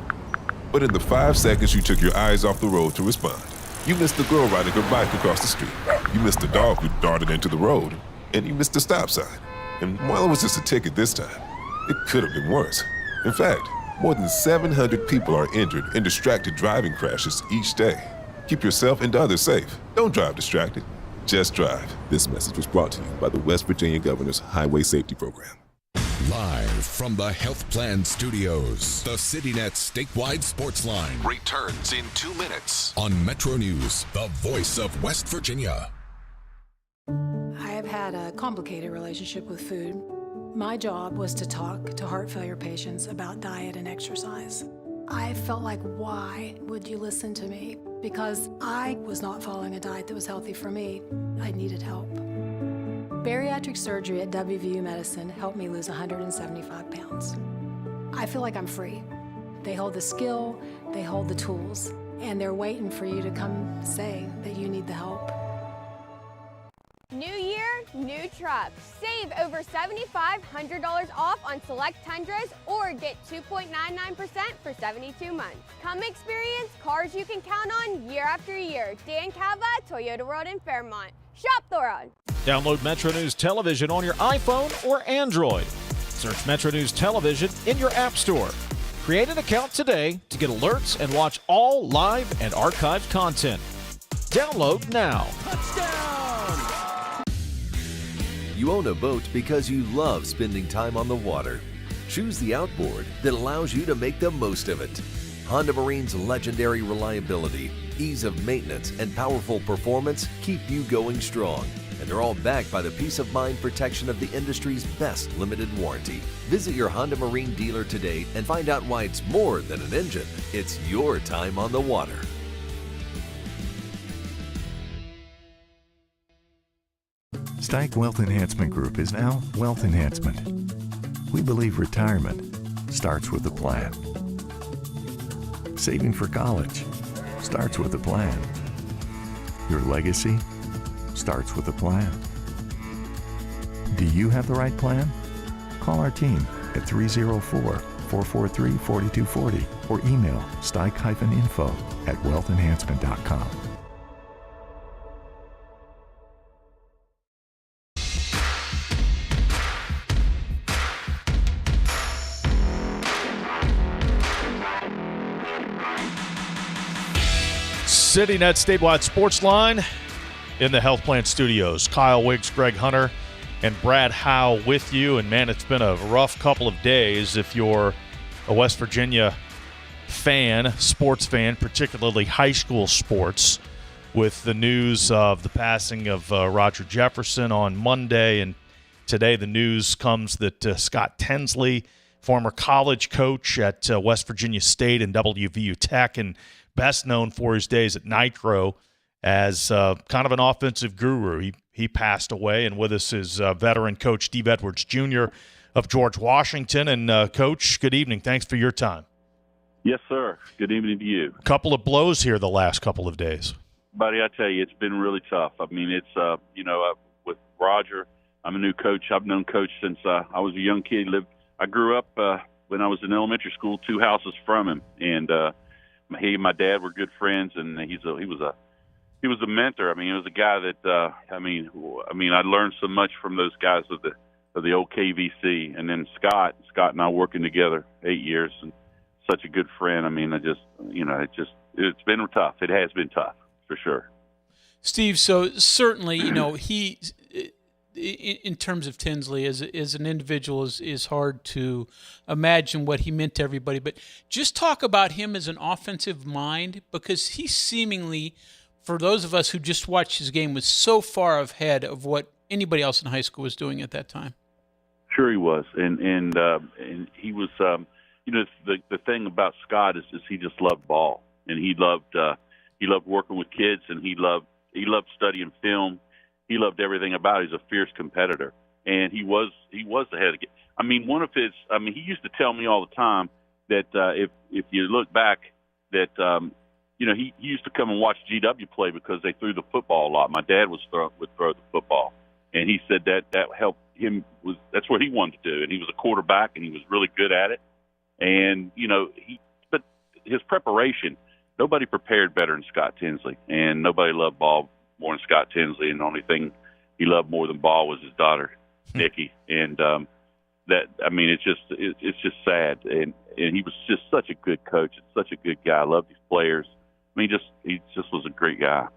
But in the 5 seconds you took your eyes off the road to respond, you missed the girl riding her bike across the street. You missed the dog who darted into the road. And you missed the stop sign. And while it was just a ticket this time, it could have been worse. In fact, more than 700 people are injured in distracted driving crashes each day. Keep yourself and others safe. Don't drive distracted. Just drive. This message was brought to you by the West Virginia Governor's Highway Safety Program. Live from the Health Plan Studios, the CityNet statewide sports line returns in 2 minutes on Metro News, the voice of West Virginia. I have had a complicated relationship with food. My job was to talk to heart failure patients about diet and exercise. I felt like, why would you listen to me? Because I was not following a diet that was healthy for me. I needed help. Bariatric surgery at WVU Medicine helped me lose 175 pounds. I feel like I'm free. They hold the skill, they hold the tools, and they're waiting for you to come say that you need the help. New year, new trucks. Save over $7,500 off on select Tundras or get 2.99% for 72 months. Come experience cars you can count on year after year. Dan Cava, Toyota World in Fairmont. Shop the road. Download Metro News Television on your iPhone or Android. Search Metro News Television in your app store. Create an account today to get alerts and watch all live and archived content. Download now. You own a boat because you love spending time on the water. Choose the outboard that allows you to make the most of it. Honda Marine's legendary reliability, ease of maintenance, and powerful performance keep you going strong. And they're all backed by the peace of mind protection of the industry's best limited warranty. Visit your Honda Marine dealer today and find out why it's more than an engine. It's your time on the water. Steig Wealth Enhancement Group is now Wealth Enhancement. We believe retirement starts with a plan. Saving for college starts with a plan. Your legacy starts with a plan. Do you have the right plan? Call our team at 304-443-4240 or email steig-info@wealthenhancement.com. CityNet statewide sports line in the Health Plan Studios. Kyle Wiggs, Greg Hunter, and Brad Howe with you. And, man, it's been a rough couple of days if you're a West Virginia fan, sports fan, particularly high school sports, with the news of the passing of Roger Jefferson on Monday. And today the news comes that Scott Tinsley, former college coach at West Virginia State and WVU Tech, and best known for his days at Nitro as kind of an offensive guru. He passed away, and with us is veteran coach Steve Edwards Jr. of George Washington. And, Coach, good evening. Thanks for your time. Yes, sir. Good evening to you. A couple of blows here the last couple of days. Buddy, I tell you, it's been really tough. I mean, it's, with Roger, I'm a new coach. I've known Coach since I was a young kid. I grew up when I was in elementary school 2 houses from him, and he and my dad were good friends, and he was a mentor. I mean, he was a guy that I learned so much from those guys of the old KVC, and then Scott and I working together 8 years, and such a good friend. I mean, it's been tough. It has been tough for sure. Steve, so certainly, he, in terms of Tinsley as an individual, is hard to imagine what he meant to everybody. But just talk about him as an offensive mind, because he seemingly, for those of us who just watched his game, was so far ahead of what anybody else in high school was doing at that time. Sure, he was, and he was. The thing about Scott is he just loved ball, and he loved working with kids, and he loved studying film. He loved everything about it. He's a fierce competitor, and he was ahead of it. I mean, he used to tell me all the time that if you look back, that he used to come and watch GW play because they threw the football a lot. My dad would throw the football, and he said that helped him. That's what he wanted to do, and he was a quarterback, and he was really good at it. And but his preparation, nobody prepared better than Scott Tinsley, and nobody loved ball more than Scott Tinsley. And the only thing he loved more than ball was his daughter, Nikki. And it's just sad. And he was just such a good coach and such a good guy. I loved his players. I mean, he just was a great guy.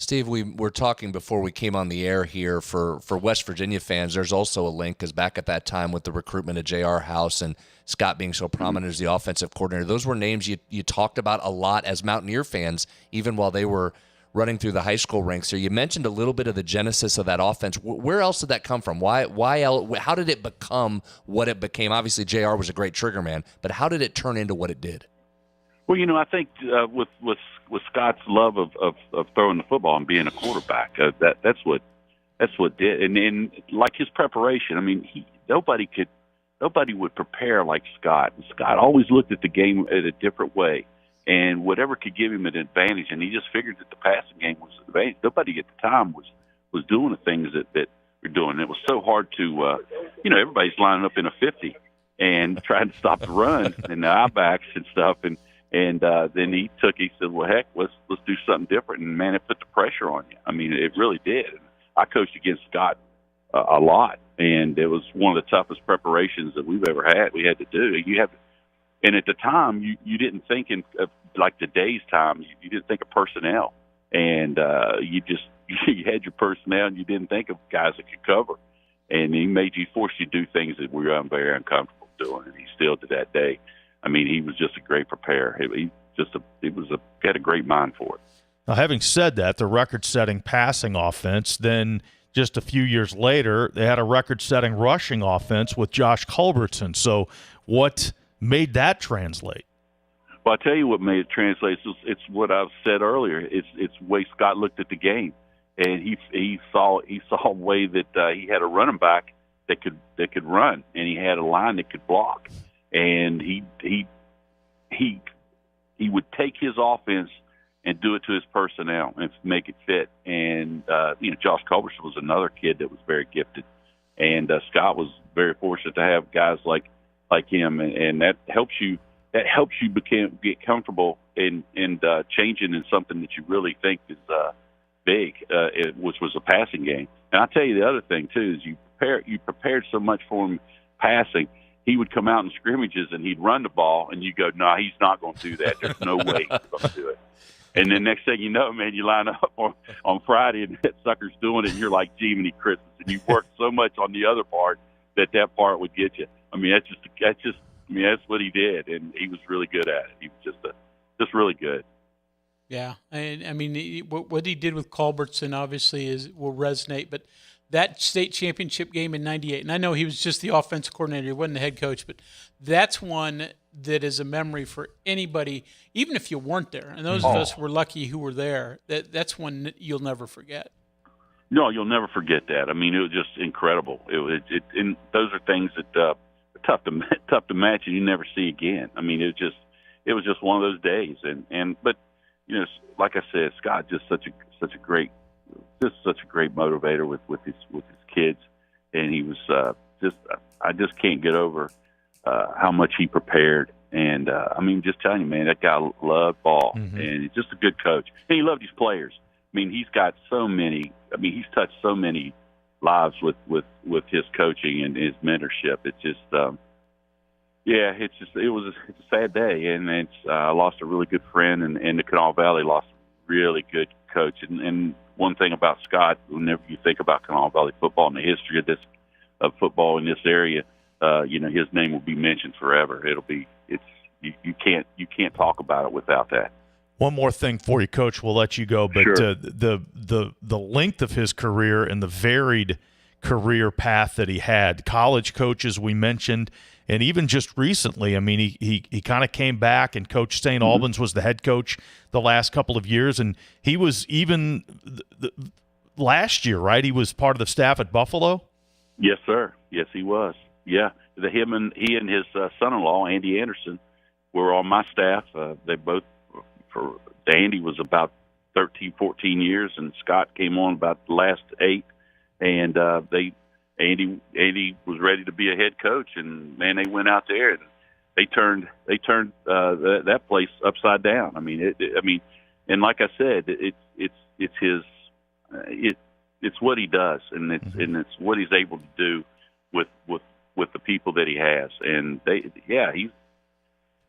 Steve, we were talking before we came on the air here for West Virginia fans. There's also a link because back at that time with the recruitment of J.R. House and Scott being so prominent as the offensive coordinator, those were names you talked about a lot as Mountaineer fans, even while they were running through the high school ranks. So you mentioned a little bit of the genesis of that offense. Where else did that come from? How did it become what it became? Obviously, J.R. was a great trigger man, but how did it turn into what it did? Well, I think with Scott's love of throwing the football and being a quarterback, that's what did. And like his preparation, I mean, nobody would prepare like Scott. And Scott always looked at the game in a different way, and whatever could give him an advantage. And he just figured that the passing game was an advantage. Nobody at the time was doing the things that we're doing. And it was so hard to, everybody's lining up in a 50 and trying to stop the run and the I-backs and stuff. And then he said, well, heck, let's do something different. And, man, it put the pressure on you. I mean, it really did. I coached against Scott a lot, and it was one of the toughest preparations that we've ever had. We had to do. And at the time, you didn't think of like today's time. You didn't think of personnel. And you had your personnel, and you didn't think of guys that could cover. And he forced you to do things that we were very uncomfortable doing, and he still to that day. I mean, he was just a great preparer. He had a great mind for it. Now, having said that, the record-setting passing offense, then just a few years later, they had a record-setting rushing offense with Josh Culbertson. So what made that translate? Well, I tell you what made it translate. It's what I've said earlier. It's the way Scott looked at the game, and he saw a way that he had a running back that could run, and he had a line that could block. And he would take his offense and do it to his personnel and make it fit. And Josh Culbertson was another kid that was very gifted, and Scott was very fortunate to have guys like him, and that helps you get comfortable in changing in something that you really think is big, which was a passing game. And I'll tell you the other thing too is you prepared so much for him passing. He would come out in scrimmages and he'd run the ball, and you go, "No, he's not going to do that. There's no way he's going to do it." And then next thing you know, man, you line up on Friday and that sucker's doing it, and you're like Jiminy Christmas. And you worked so much on the other part that part would get you. I mean, that's what he did, and he was really good at it. He was just really good. Yeah, and I mean, what he did with Culbertson obviously will resonate, but that state championship game in '98, and I know he was just the offensive coordinator, he wasn't the head coach, but that's one that is a memory for anybody, even if you weren't there. And those of us who were lucky who were there, that's one you'll never forget. No, you'll never forget that. I mean, it was just incredible. And those are things that are tough to match, and you never see again. I mean, it was just one of those days. But like I said, Scott just such a great motivator with his kids, and he was I just can't get over how much he prepared. And I mean, just telling you, man, that guy loved ball, and he's just a good coach. And he loved his players. I mean, he's got so many. I mean, he's touched so many lives with his coaching and his mentorship. It's just, it was a sad day, and I lost a really good friend, and the Kanawha Valley lost a really good coach. And one thing about Scott, whenever you think about Kanawha Valley football and the history of football in this area, his name will be mentioned forever. You can't talk about it without that. One more thing for you, Coach. We'll let you go, but Sure. The length of his career and the varied career path that he had, college coaches we mentioned, and even just recently, I mean, he kind of came back and coached St. Albans, was the head coach the last couple of years, and he was even last year, right? He was part of the staff at Buffalo. Yes, sir. Yes, he was. Yeah, he and his son-in-law Andy Anderson were on my staff. They both. Andy was about 13, 14 years, and Scott came on about the last 8. And Andy was ready to be a head coach, and man, they went out there and they turned that place upside down. I mean, and like I said, it's what he does, and it's what he's able to do with the people that he has, and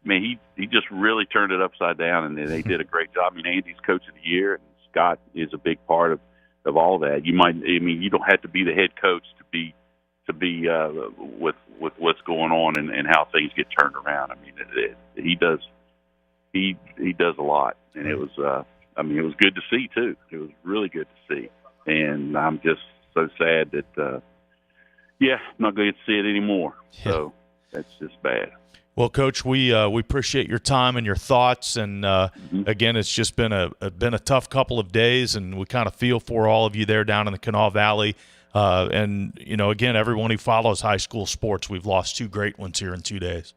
he just really turned it upside down, and they did a great job. I mean, Andy's coach of the year, and Scott is a big part of all that. You don't have to be the head coach to be with what's going on and how things get turned around. I mean, he does a lot, and it was it was good to see too. It was really good to see, and I'm just so sad that I'm not going to see it anymore. So that's just bad. Well, Coach, we appreciate your time and your thoughts, and again, it's just been a tough couple of days, and we kind of feel for all of you there down in the Kanawha Valley. And again, everyone who follows high school sports, we've lost 2 great ones here in 2 days.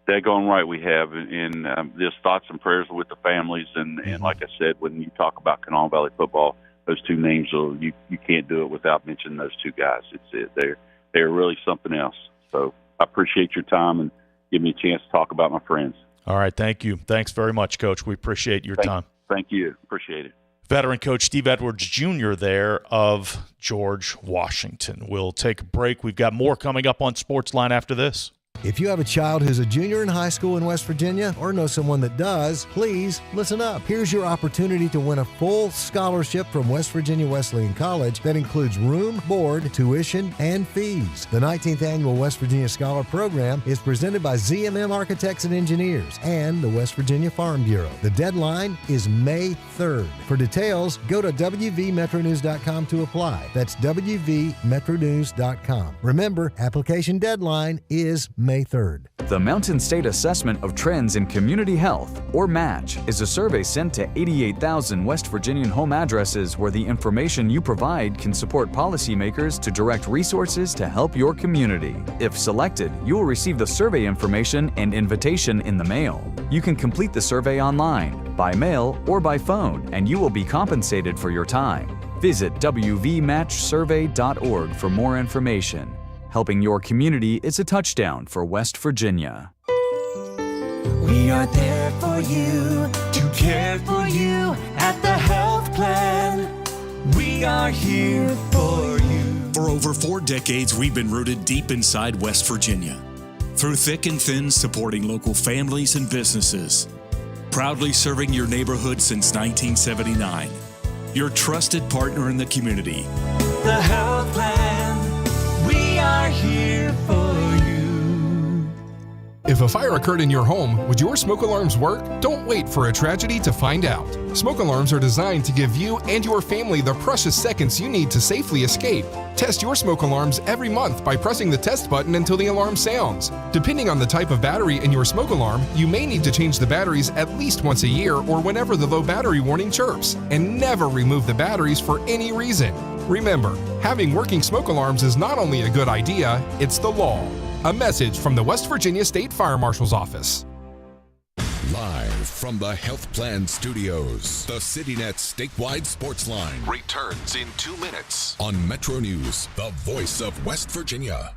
Daggone right we have, and just thoughts and prayers with the families, and like I said, when you talk about Kanawha Valley football, those 2 names, you can't do it without mentioning those 2 guys. They're really something else. So I appreciate your time and give me a chance to talk about my friends. All right, thank you. Thanks very much, Coach. We appreciate your time. Thank you. Appreciate it. Veteran coach Steve Edwards Jr. there of George Washington. We'll take a break. We've got more coming up on Sportsline after this. If you have a child who's a junior in high school in West Virginia or know someone that does, please listen up. Here's your opportunity to win a full scholarship from West Virginia Wesleyan College that includes room, board, tuition, and fees. The 19th Annual West Virginia Scholar Program is presented by ZMM Architects and Engineers and the West Virginia Farm Bureau. The deadline is May 3rd. For details, go to WVMetroNews.com to apply. That's WVMetroNews.com. Remember, application deadline is May 3rd. The Mountain State Assessment of Trends in Community Health, or MATCH, is a survey sent to 88,000 West Virginian home addresses where the information you provide can support policymakers to direct resources to help your community. If selected, you will receive the survey information and invitation in the mail. You can complete the survey online, by mail, or by phone, and you will be compensated for your time. Visit wvmatchsurvey.org for more information. Helping your community is a touchdown for West Virginia. We are there for you, to care for you at the health plan. We are here for you. For over 4 decades, we've been rooted deep inside West Virginia. Through thick and thin, supporting local families and businesses. Proudly serving your neighborhood since 1979. Your trusted partner in the community. The health plan. We are here for you. If a fire occurred in your home, would your smoke alarms work? Don't wait for a tragedy to find out. Smoke alarms are designed to give you and your family the precious seconds you need to safely escape. Test your smoke alarms every month by pressing the test button until the alarm sounds. Depending on the type of battery in your smoke alarm, you may need to change the batteries at least once a year or whenever the low battery warning chirps. And never remove the batteries for any reason. Remember, having working smoke alarms is not only a good idea, it's the law. A message from the West Virginia State Fire Marshal's Office. Live from the Health Plan Studios, the CityNet statewide sports line returns in 2 minutes on Metro News, the voice of West Virginia.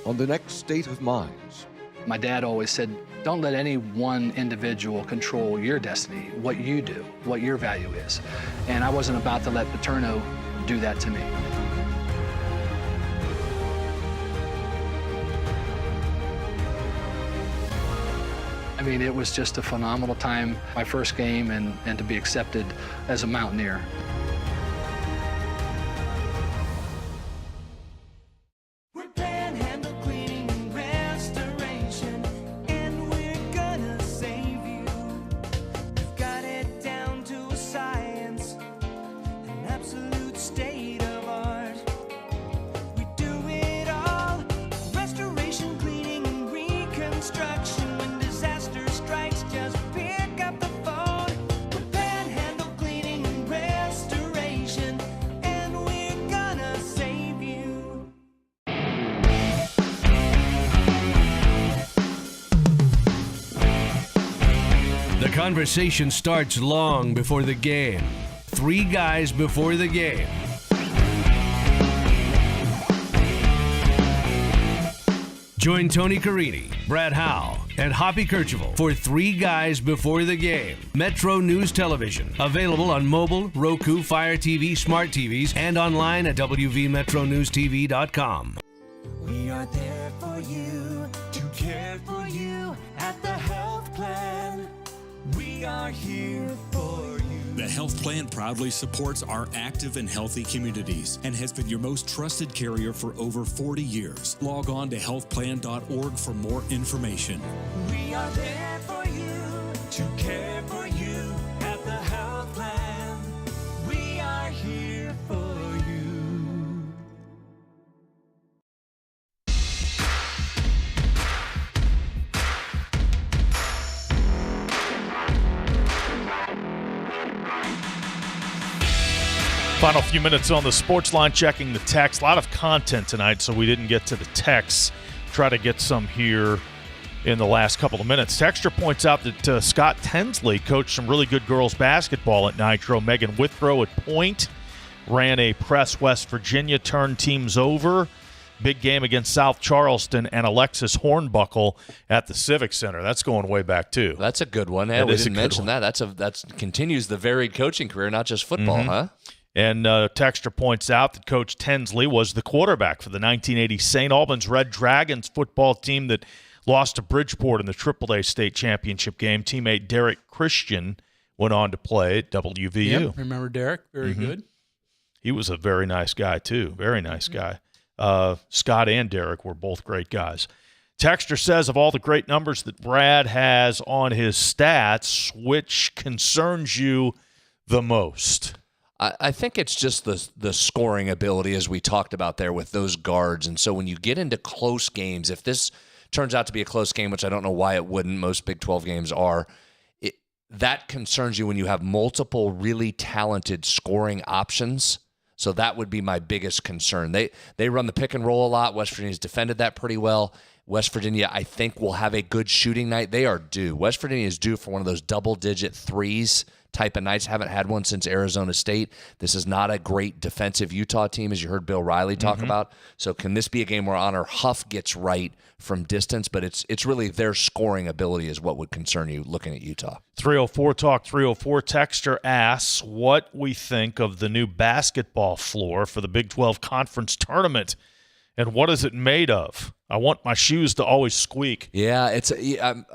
On the next State of Minds. My dad always said, don't let any one individual control your destiny, what you do, what your value is. And I wasn't about to let Paterno do that to me. I mean, it was just a phenomenal time, my first game, and to be accepted as a Mountaineer. The conversation starts long before the game. 3 guys before the game. Join Tony Carini, Brad Howe, and Hoppy Kercheval for 3 Guys Before the Game. Metro News Television. Available on mobile, Roku, Fire TV, smart TVs, and online at WVMetroNewsTV.com. We are there for you, to care for you at the health plan. We are here for Health Plan proudly supports our active and healthy communities and has been your most trusted carrier for over 40 years. Log on to healthplan.org for more information. We are there for you, to care for you at the Health Plan. We are here for you. Final few minutes on the Sportsline, checking the text. A lot of content tonight, so we didn't get to the texts. Try to get some here in the last couple of minutes. Texture points out that Scott Tinsley coached some really good girls basketball at Nitro. Megan Withrow at point ran a press West Virginia, turned teams over. Big game against South Charleston, and Alexis Hornbuckle at the Civic Center. That's going way back, too. That's a good one. Yeah, we didn't mention that. That's continues the varied coaching career, not just football, huh? And Texture points out that Coach Tinsley was the quarterback for the 1980 St. Albans Red Dragons football team that lost to Bridgeport in the AAA state championship game. Teammate Derek Christian went on to play at WVU. Yep, remember Derek? Very good. He was a very nice guy, too. Very nice guy. Scott and Derek were both great guys. Texture says, of all the great numbers that Brad has on his stats, which concerns you the most? I think it's just the scoring ability, as we talked about there with those guards. And so when you get into close games, if this turns out to be a close game, which I don't know why it wouldn't, most Big 12 games are, that concerns you when you have multiple really talented scoring options. So that would be my biggest concern. They run the pick and roll a lot. West Virginia's defended that pretty well. West Virginia, I think, will have a good shooting night. They are due. West Virginia is due for one of those double-digit threes type of nights. Haven't had one since Arizona State. This is not a great defensive Utah team, as you heard Bill Riley talk about. So can this be a game where Honor Huff gets right from distance? But it's really their scoring ability is what would concern you looking at Utah. 304 Talk 304 Texture asks what we think of the new basketball floor for the Big 12 Conference Tournament and what is it made of? I want my shoes to always squeak. Yeah,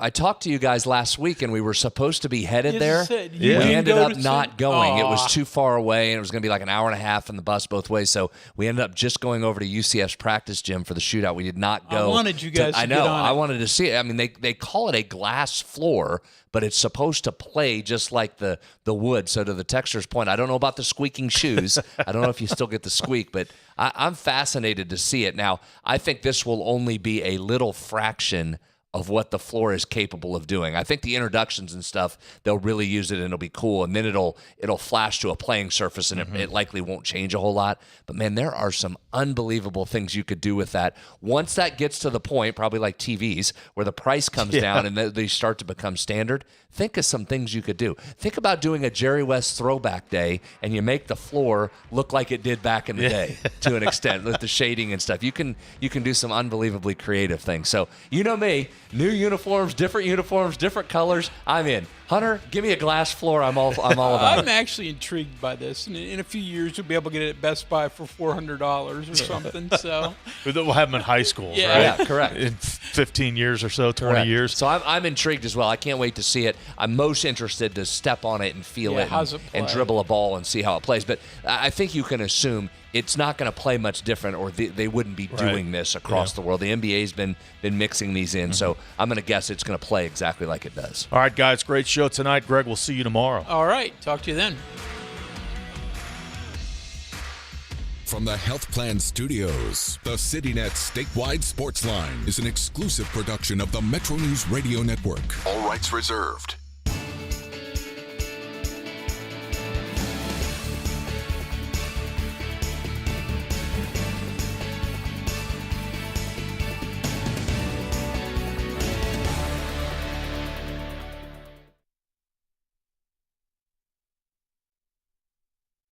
I talked to you guys last week, and we were supposed to be headed there. We Yeah. ended up not going. It was too far away, and it was going to be like an hour and a half in the bus both ways. So we ended up just going over to UCF's practice gym for the shootout. We did not go. I wanted you guys to I know. get on I it. wanted to see it. I mean, they call it a glass floor, but it's supposed to play just like the wood. So to the Texter's point, I don't know about the squeaking shoes. I don't know if you still get the squeak, but I'm fascinated to see it. Now, I think this will only be a little fraction of what the floor is capable of doing. I think the introductions and stuff, they'll really use it and it'll be cool. And then it'll flash to a playing surface and it likely won't change a whole lot. But man, there are some unbelievable things you could do with that. Once that gets to the point, probably like TVs, where the price comes down and they start to become standard, think of some things you could do. Think about doing a Jerry West throwback day and you make the floor look like it did back in the day to an extent with the shading and stuff. You can do some unbelievably creative things. So you know me, new uniforms, different colors. I'm in. Hunter, give me a glass floor. I'm all about it. I'm actually intrigued by this. And in a few years, you'll be able to get it at Best Buy for $400 or something. So we'll have them in high schools, Yeah. right? Yeah, correct. In 15 years or so, 20 Correct. years. So I'm intrigued as well. I can't wait to see it. I'm most interested to step on it and feel it, how's it and play? dribble a ball and see how it plays. But I think you can assume it's not going to play much different, or they wouldn't be doing this across the world. The NBA's been mixing these in, so I'm going to guess it's going to play exactly like it does. All right, guys, great show tonight. Greg, we'll see you tomorrow. All right. Talk to you then. From the Health Plan Studios, the CityNet statewide Sportsline is an exclusive production of the Metro News Radio Network. All rights reserved.